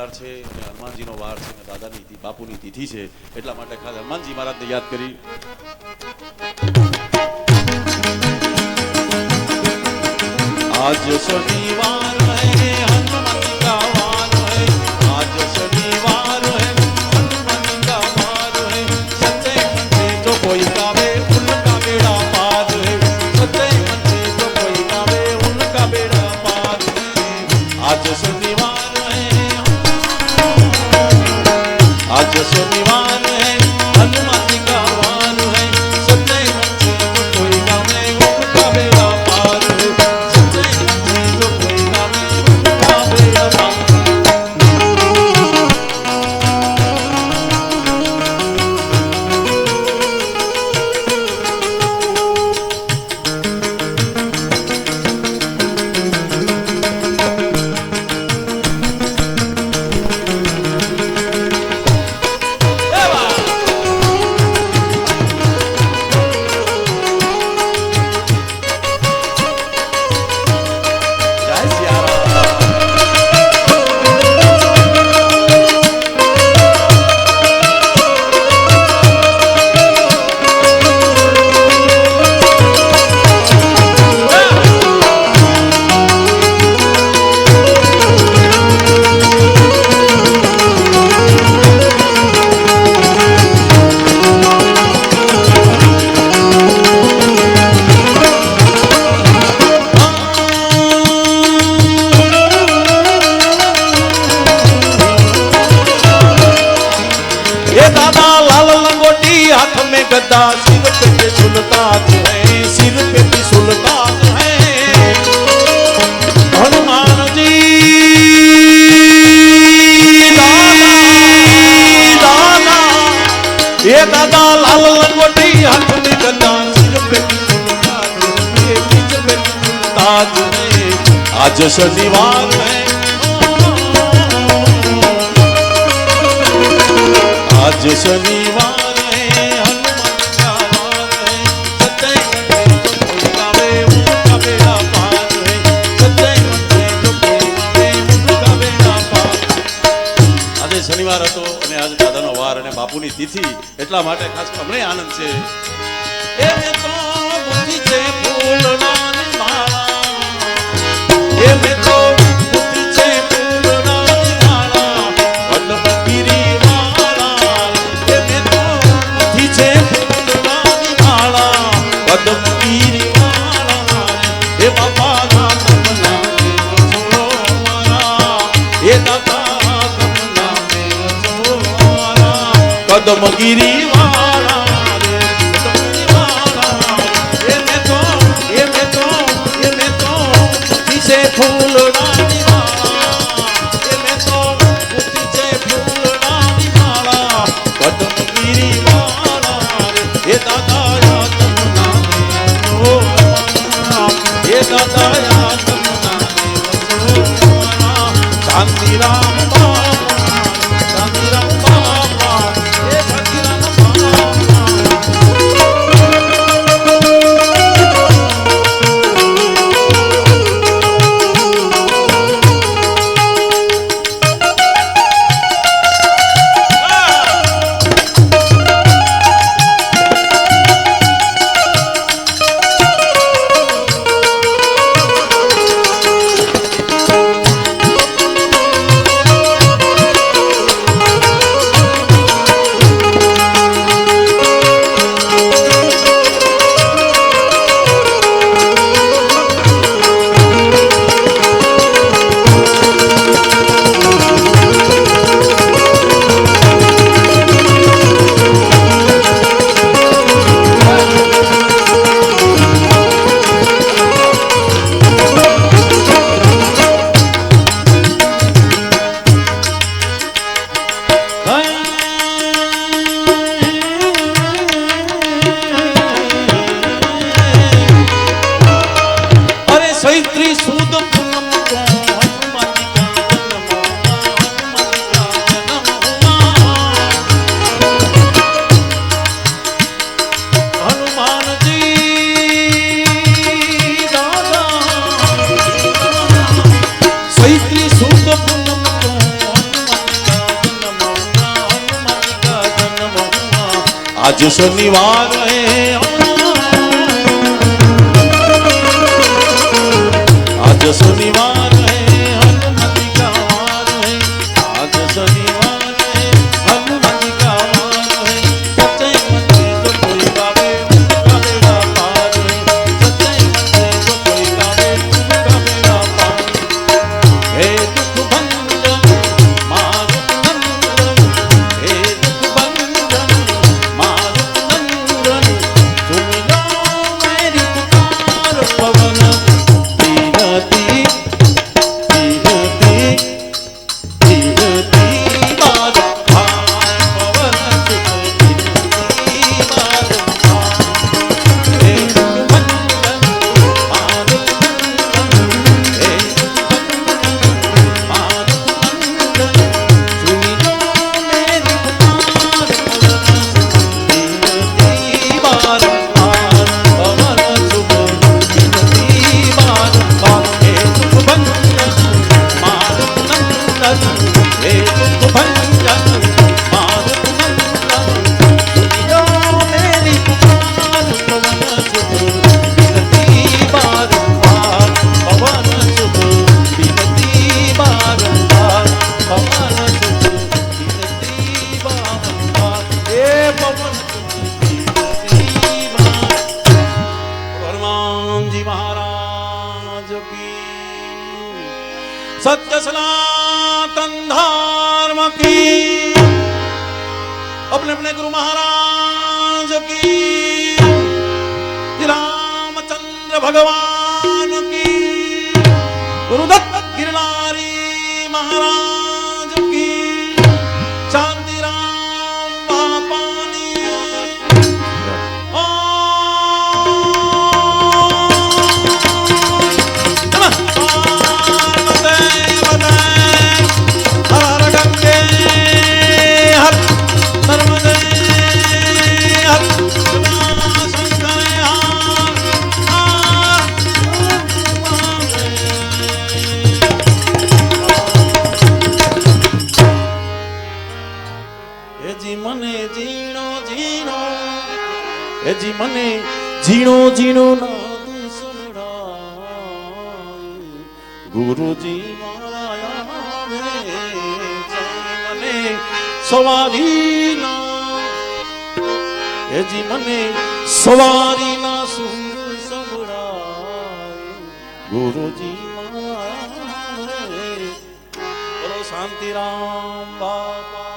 શનિવાર છે અને હનુમાનજીનો વાર છે અને દાદાની બાપુની તિથિ છે, એટલા માટે ખાસ હનુમાનજી મહારાજને યાદ કરી. आज शनिवार है हनुमान का वार है, आज शनिवार है हनुमान का वार है, सच्चे मन से जो कोई गावे उनका बेड़ा पार है, सच्चे मन से जो कोई गावे उनका बेड़ा पार है. आज शनिवार है, आज शनिवार है हनुमान का वार है, सच्चे मन से जो कोई गावे उनका बेड़ा पार है. गदा सिर पे सुल्तान है, सिर पे भी सुल्तान है हनुमान जी. दादा ये दादा लाल लंगोटी हाथ में गदा सिर पे भी सुल्तान है, सिर पे भी सुल्तान है. आज शनिवार है, आज शनिवार શનિવાર હતો અને આજે દાદાનો વાર અને બાપુની તિથિ, એટલા માટે ખાસ અમને આનંદ છે. એ મેં તો બુદ્ધિ છે ફૂલડાની માળા, એ મેં તો બુદ્ધિ છે ફૂલડાની માળા, વલ્લભગીરી વાળા, એ મેં તો બુદ્ધિ છે ફૂલડાની માળા, વલ્લભગીરી વાળા, એ બાપાના તમના એ દાદા कदमगिरी वाला रे, कदमगिरी वाला, ये मैं तो बुद्धि से फूलडानी माला, ये मैं तो बुद्धि से फूलडानी माला, कदमगिरी वाला रे, ये दादा या तमना रे, ये दादा या तमना रे, शांति राम शनिवार है आज शनिवार है हनुमति का वार है आज शनिवार है हनुमति का वार है सच्चे मन से जो कोई गावे उनका बेड़ा पार है सच्चे मन से जो कोई गावे उनका बेड़ा पार हे दुख भंजन मारुत नंदन हे दुख भंजन मारुत नंदन सुन लो मेरी पुकार पवन धीरती धीरती धीरती बार पवन सुख धीरती बार हे दुख भंजन मारुत नंदन हे दुख भंजन मारुत नंदन सुन लो मेरी पुकार पवन सुख धीरती बार पवन सुख धीरती बार हे दुख भंजन मारुत नंदन हे दुख भंजन मारुत नंदन सुन लो मेरी पुकार पवन सुख धीरती बार पवन सुख धीरती बार पवन सुख धीरती बार हे पवन सुख धीरती बार हनुमान जी महाराज की सत्य सनातन धर्म की अपने अपने गुरु महाराज की रामचंद्र भगवान की गुरुदत्त गिरनारी महाराज की शांति राम पापानी મને ઝીણો ઝીણો નાદ સંભળાય ગુરુજી મારા આવે મને સવારીના હેજી મને સવારીના સુર સંભળાય ગુરુજી મારા આવે બોલો શાંતિરામ બાપા